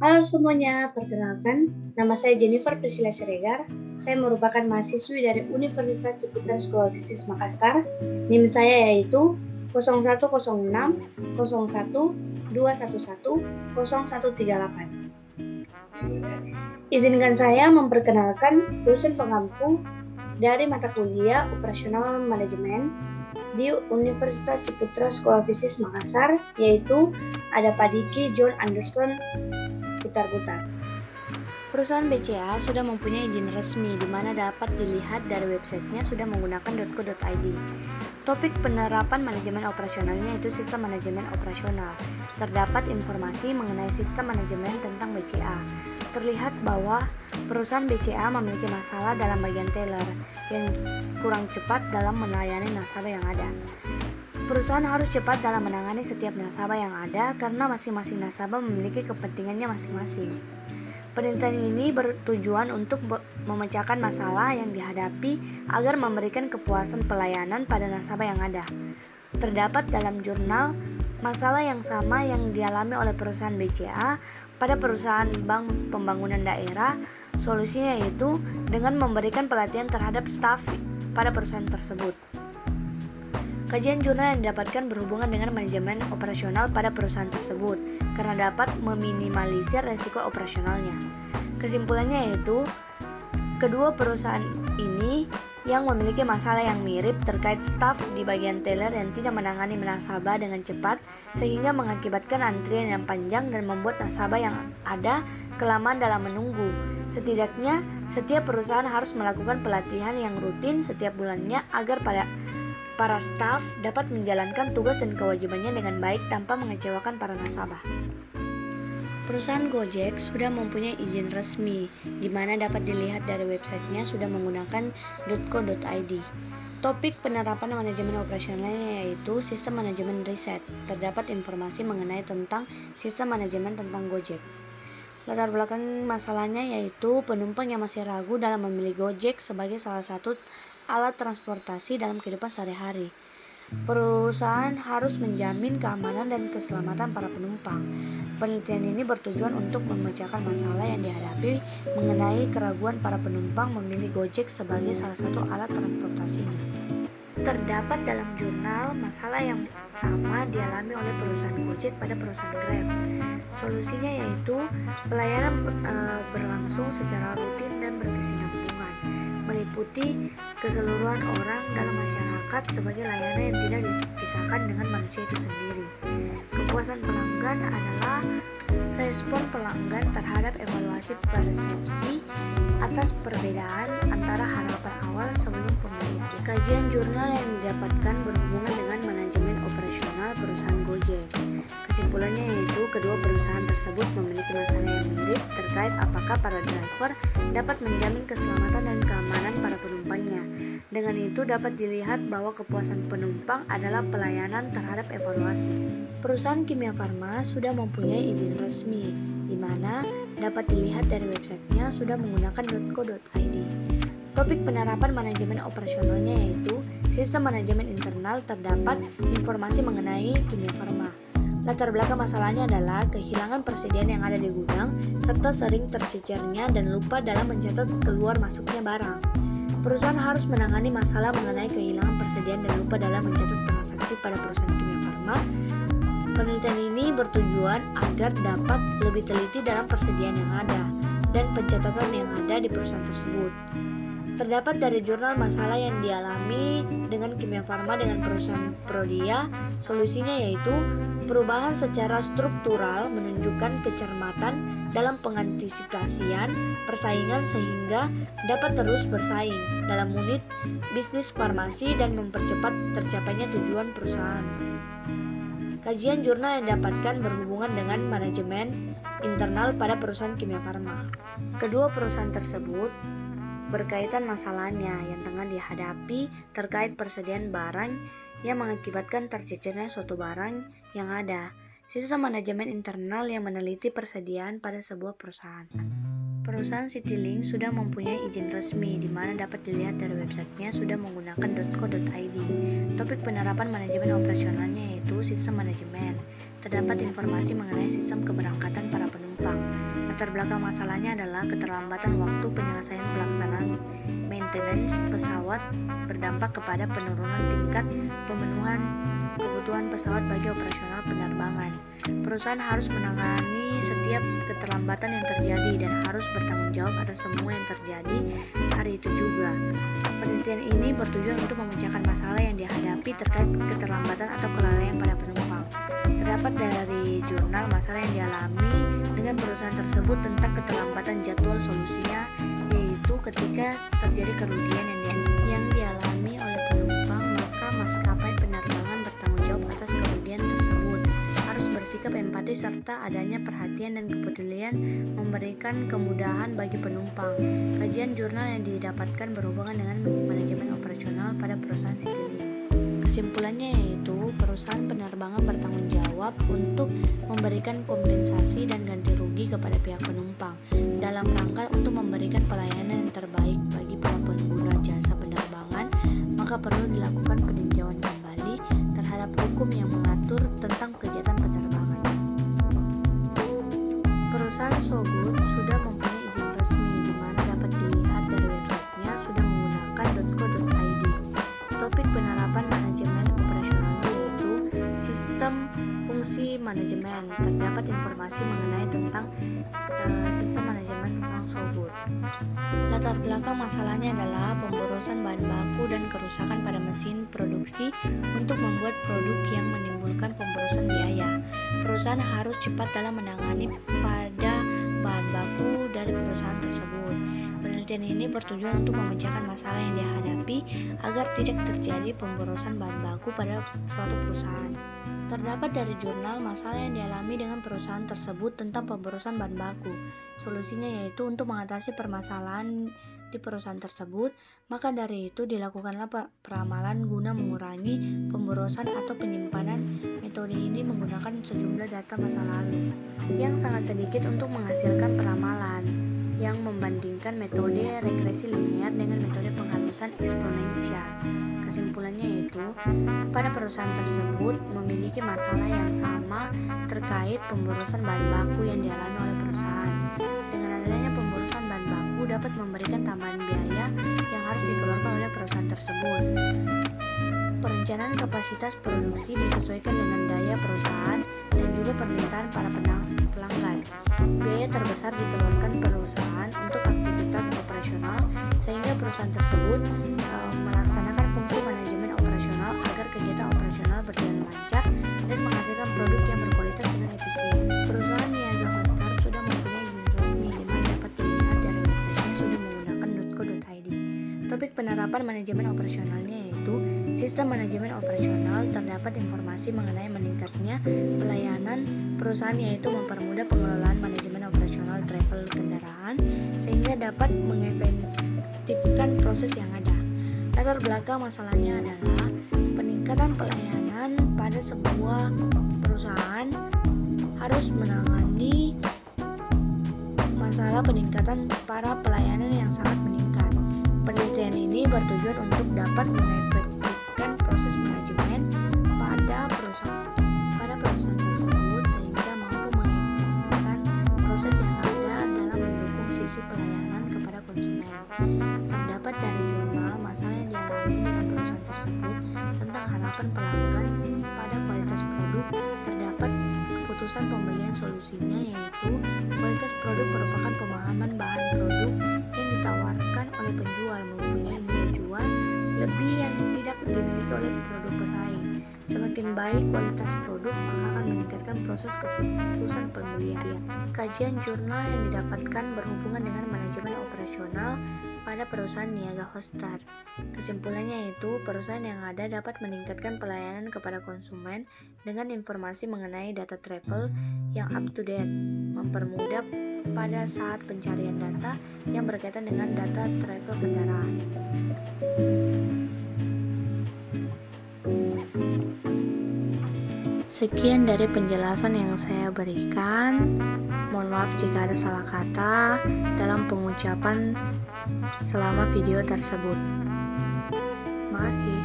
Halo semuanya, perkenalkan, nama saya Jennifer Priscilla Siregar. Saya merupakan mahasiswi dari Universitas Ciputat Sekolah Bisnis Makassar. NIM saya yaitu 0106 01 211 0138. Izinkan saya memperkenalkan dosen pengampu dari mata kuliah Operasional Manajemen di Universitas Ciputat Sekolah Bisnis Makassar, yaitu ada Pak Diki John Anderson Butar-Butar. Perusahaan BCA sudah mempunyai izin resmi di mana dapat dilihat dari websitenya sudah menggunakan .co.id. Topik penerapan manajemen operasionalnya itu sistem manajemen operasional. Terdapat informasi mengenai sistem manajemen tentang BCA. Terlihat bahwa perusahaan BCA memiliki masalah dalam bagian teller yang kurang cepat dalam melayani nasabah yang ada. Perusahaan harus cepat dalam menangani setiap nasabah yang ada karena masing-masing nasabah memiliki kepentingannya masing-masing. Penelitian ini bertujuan untuk memecahkan masalah yang dihadapi agar memberikan kepuasan pelayanan pada nasabah yang ada. Terdapat dalam jurnal masalah yang sama yang dialami oleh perusahaan BCA pada perusahaan Bank Pembangunan Daerah. Solusinya yaitu dengan memberikan pelatihan terhadap staf pada perusahaan tersebut. Kajian jurnal yang didapatkan berhubungan dengan manajemen operasional pada perusahaan tersebut karena dapat meminimalisir resiko operasionalnya. Kesimpulannya yaitu, kedua perusahaan ini yang memiliki masalah yang mirip terkait staf di bagian teller yang tidak menangani nasabah dengan cepat sehingga mengakibatkan antrian yang panjang dan membuat nasabah yang ada kelamaan dalam menunggu. Setidaknya, setiap perusahaan harus melakukan pelatihan yang rutin setiap bulannya agar para staf dapat menjalankan tugas dan kewajibannya dengan baik tanpa mengecewakan para nasabah. Perusahaan Gojek sudah mempunyai izin resmi, di mana dapat dilihat dari websitenya sudah menggunakan .co.id. Topik penerapan manajemen operasionalnya yaitu sistem manajemen riset. Terdapat informasi mengenai tentang sistem manajemen tentang Gojek. Latar belakang masalahnya yaitu penumpang yang masih ragu dalam memilih Gojek sebagai salah satu alat transportasi dalam kehidupan sehari-hari. Perusahaan harus menjamin keamanan dan keselamatan para penumpang. Penelitian ini bertujuan untuk memecahkan masalah yang dihadapi mengenai keraguan para penumpang memilih Gojek sebagai salah satu alat transportasinya. Terdapat dalam jurnal masalah yang sama dialami oleh perusahaan Gojek pada perusahaan Grab. Solusinya yaitu pelayanan berlangsung secara rutin dan berkesinambungan, meliputi keseluruhan orang dalam masyarakat sebagai layanan yang tidak dipisahkan dengan manusia itu sendiri. Kepuasan pelanggan adalah respon pelanggan terhadap evaluasi persepsi atas perbedaan antara harapan awal sebelum pembelian. Kajian jurnal yang didapatkan berhubungan dengan manajemen operasional perusahaan Gojek. Kesimpulannya yaitu kedua perusahaan tersebut memiliki masalah yang mirip terkait apakah para driver dapat menjamin keselamatan dan keamanan para penumpangnya. Dengan itu dapat dilihat bahwa kepuasan penumpang adalah pelayanan terhadap evaluasi. Perusahaan Kimia Farma sudah mempunyai izin resmi, di mana dapat dilihat dari websitenya sudah menggunakan .co.id. Topik penerapan manajemen operasionalnya yaitu sistem manajemen internal. Terdapat informasi mengenai Kimia Farma. Latar belakang masalahnya adalah kehilangan persediaan yang ada di gudang serta sering tercecernya dan lupa dalam mencatat keluar masuknya barang. Perusahaan harus menangani masalah mengenai kehilangan persediaan dan lupa dalam mencatat transaksi pada perusahaan Kimia Farma. Penelitian ini bertujuan agar dapat lebih teliti dalam persediaan yang ada dan pencatatan yang ada di perusahaan tersebut. Terdapat dari jurnal masalah yang dialami dengan Kimia Farma dengan perusahaan Prodia. Solusinya yaitu perubahan secara struktural menunjukkan kecermatan dalam pengantisipasian persaingan sehingga dapat terus bersaing dalam unit bisnis farmasi dan mempercepat tercapainya tujuan perusahaan. Kajian jurnal yang didapatkan berhubungan dengan manajemen internal pada perusahaan Kimia Farma. Kedua perusahaan tersebut berkaitan masalahnya yang tengah dihadapi terkait persediaan barang yang mengakibatkan tercecernya suatu barang yang ada. Sistem manajemen internal yang meneliti persediaan pada sebuah perusahaan. Perusahaan Citylink sudah mempunyai izin resmi di mana dapat dilihat dari websitenya sudah menggunakan .co.id. Topik penerapan manajemen operasionalnya yaitu sistem manajemen. Terdapat informasi mengenai sistem keberangkatan para penumpang. Latar belakang masalahnya adalah keterlambatan waktu penyelesaian pelaksanaan maintenance pesawat berdampak kepada penurunan tingkat pemenuhan kebutuhan pesawat bagi operasional penerbangan. Perusahaan harus menangani setiap keterlambatan yang terjadi dan harus bertanggung jawab atas semua yang terjadi hari itu juga. Penelitian ini bertujuan untuk memecahkan masalah yang dihadapi terkait keterlambatan atau kelalaian pada penumpang. Terdapat dari jurnal masalah yang dialami dengan perusahaan tersebut tentang keterlambatan jadwal. Solusinya yaitu ketika terjadi kerugian yang dialami oleh penumpang, maka maskapai penerbangan bertanggung jawab atas kerugian tersebut. Harus bersikap empati serta adanya perhatian dan kepedulian memberikan kemudahan bagi penumpang. Kajian jurnal yang didapatkan berhubungan dengan manajemen operasional pada perusahaan Citylink. Kesimpulannya yaitu perusahaan penerbangan bertanggung jawab untuk memberikan kompensasi dan ganti rugi kepada pihak penumpang dalam rangka untuk memberikan pelayanan yang terbaik bagi para pengguna jasa penerbangan. Maka perlu dilakukan peninjauan kembali terhadap hukum yang mengatur tentang kegiatan penerbangan. Perusahaan So Good sudah mempunyai izin resmi di mana dapat dilihat dari websitenya sudah menggunakan .co.id. Topik penerapan manajemen operasionalnya yaitu sistem fungsi manajemen. Terdapat informasi mengenai tentang sistem manajemen tentang So Good. Latar belakang masalahnya adalah pemborosan bahan baku dan kerusakan pada mesin produksi untuk membuat produk yang menimbulkan pemborosan biaya. Perusahaan harus cepat dalam menangani pada bahan baku dari perusahaan tersebut. Penelitian ini bertujuan untuk memecahkan masalah yang dihadapi agar tidak terjadi pemborosan bahan baku pada suatu perusahaan. Terdapat dari jurnal masalah yang dialami dengan perusahaan tersebut tentang pemborosan bahan baku. Solusinya yaitu untuk mengatasi permasalahan di perusahaan tersebut, maka dari itu dilakukanlah peramalan guna mengurangi pemborosan atau penyimpanan. Metode ini menggunakan sejumlah data masa lalu yang sangat sedikit untuk menghasilkan peramalan yang membandingkan metode regresi linear dengan metode penghalusan eksponensial. Kesimpulannya yaitu pada perusahaan tersebut memiliki masalah yang sama terkait pemborosan bahan baku yang dialami oleh perusahaan. Dengan adanya pemborosan bahan baku dapat memberikan tambahan biaya yang harus dikeluarkan oleh perusahaan tersebut. Perencanaan kapasitas produksi disesuaikan dengan daya perusahaan dan juga permintaan para pelanggan. Biaya terbesar dikeluarkan perusahaan untuk aktivitas operasional sehingga perusahaan tersebut melaksanakan fungsi manajemen operasional agar kegiatan operasional berjalan lancar dan menghasilkan produk yang berkualitas dengan efisien. Perusahaan Niaga Hostar sudah mempunyai izin resmi di mana dapat dilihat dari websitenya sudah menggunakan .co.id. Topik penerapan manajemen operasionalnya yaitu sistem manajemen operasional. Terdapat informasi mengenai meningkatnya pelayanan perusahaan yaitu mempermudah pengelolaan manajemen operasional travel kendaraan sehingga dapat mengefektifkan proses yang ada. Latar belakang masalahnya adalah peningkatan pelayanan pada sebuah perusahaan harus menangani masalah peningkatan para pelayanan yang sangat meningkat. Penelitian ini bertujuan untuk dapat mengefektifkan proses manajemen pada perusahaan tersebut sehingga mampu mengefektifkan proses yang ada dalam mendukung sisi pelayanan kepada konsumen. Terdapat dari jurnal masalah yang dialami dengan perusahaan tersebut tentang harapan pelanggan pada kualitas produk. Terdapat keputusan pembelian. Solusinya yaitu kualitas produk merupakan pemahaman bahan produk yang ditawarkan oleh penjual mempunyai nilai jual lebih yang tidak dimiliki oleh produk pesaing. Semakin baik kualitas produk, maka akan meningkatkan proses keputusan pembelian. Kajian jurnal yang didapatkan berhubungan dengan manajemen operasional pada perusahaan Niaga Hostar. Kesimpulannya yaitu perusahaan yang ada dapat meningkatkan pelayanan kepada konsumen dengan informasi mengenai data travel yang up to date, mempermudah pada saat pencarian data yang berkaitan dengan data travel kendaraan. Sekian dari penjelasan yang saya berikan. Mohon maaf jika ada salah kata dalam pengucapan selama video tersebut. Makasih.